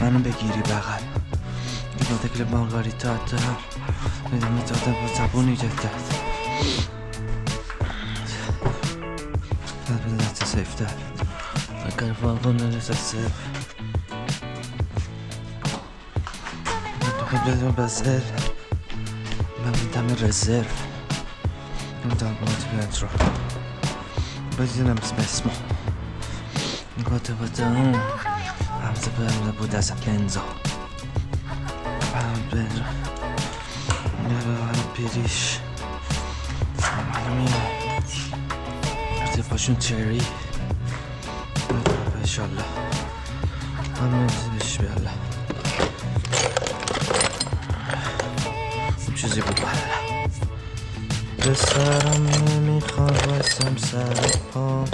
منو بگیری بغل که دکل مارگاریتا میدونی داده با زبونی جدد بدأت سيفتح أكان فاضون لسه بدون بزر من بدم رزرو نمیدونم فیلتر بدونم اسمه گفته بودم همزه بود از بنزا بنزا پیریش ارتفاعشون چری انشالله همه بشه بیالله چیزی بود بله به سرم نمیخواد واسم سر پا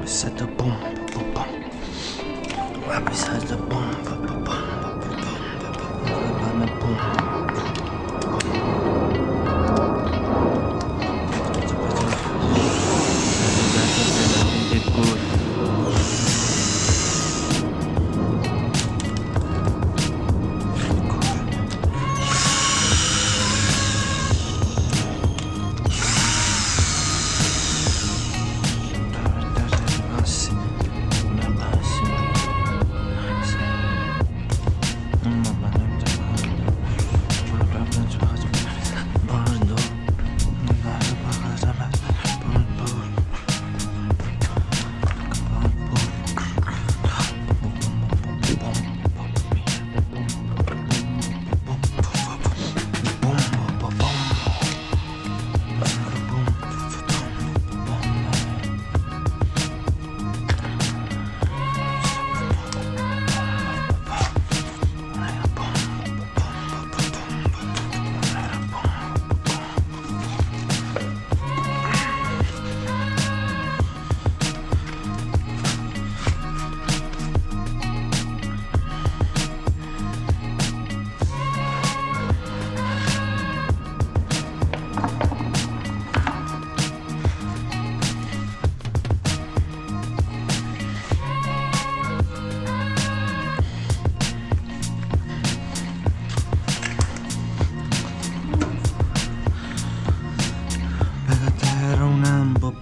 Set the boom, boom, boom. Besides the boom, boom, boom, boom, boom, boom.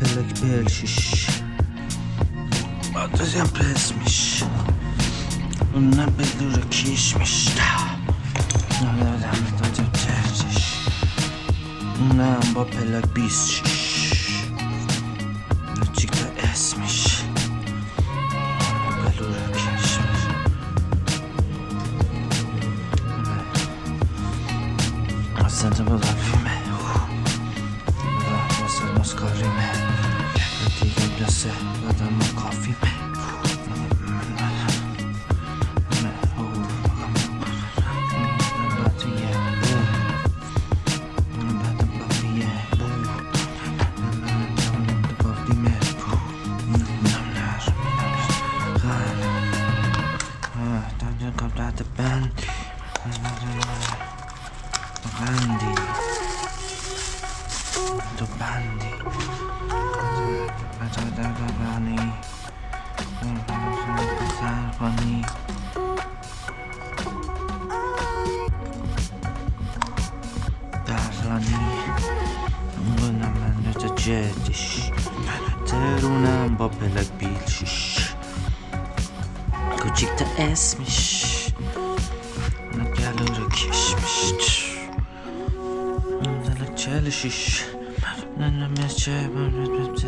پلک بلشیش آتوزیم پرس میش اونم بدور کیش میش نمیدونم دادم ترجیش اونم با پلک 26 چیک تا اسمش بدور کیش میش اصلا تو با فیلمه واسه مسکاریمه دیگه بلسه بدم کافیمه تو بندی بانی سر کنی درانی اونم من تو جدیش ترونم با پلک بیل شیش کوچیک تا اسمش گلو رو کشمش دلک 46 نه چه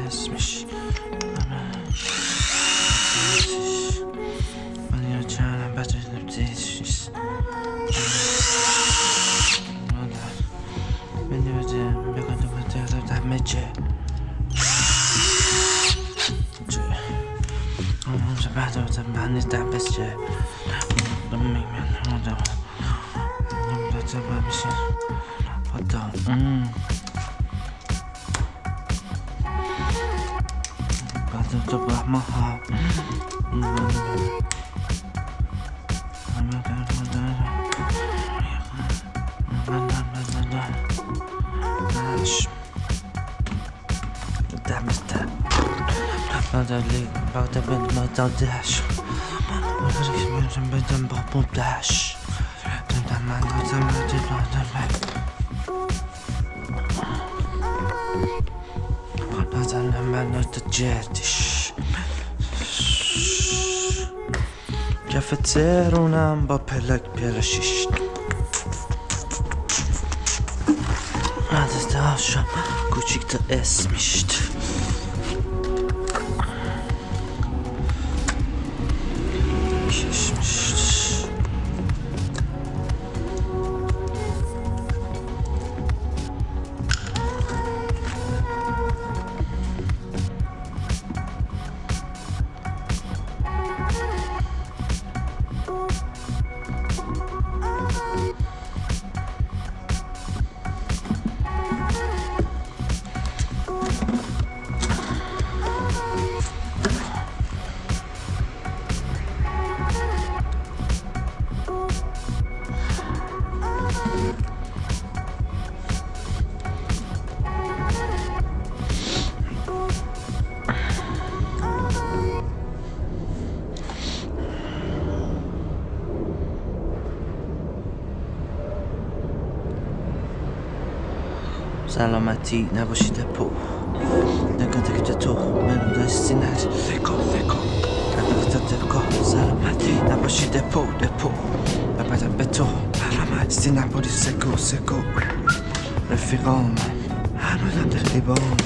اسمش من یا چنم بچه نبتیش من یا چه بگن تو بطه دمه چه بعد من نیست دبست چه من تو میشه پاتا بعد تو با ما ها دمسته بعدلی بعد من دادش بدم با بودش من دادم دادم من دادم جدیش کف ترونم با پلک پلشیش عدد هاشم کوچیک تا اسمیشت سلامتی نباشید پو نگاه که تو منو دستی نر فکو سلامتی نباشید پو ببرم به تو برامستی نباری سکو رفیقام هنوزم در لیوان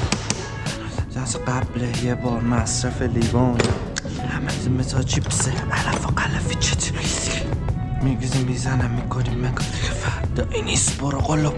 از قبل یه بار مصرف لیوان همه مثلا چیپسه علف و قلفی چت میگیزیم میزنم میکنیم مگه فردا این نیست برو قلب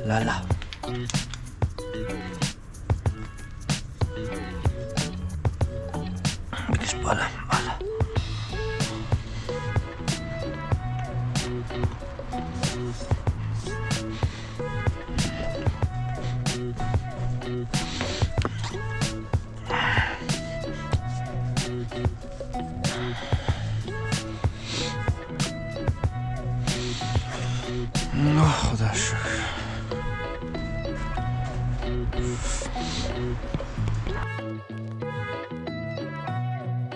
لالا بکش بالا خدا شکر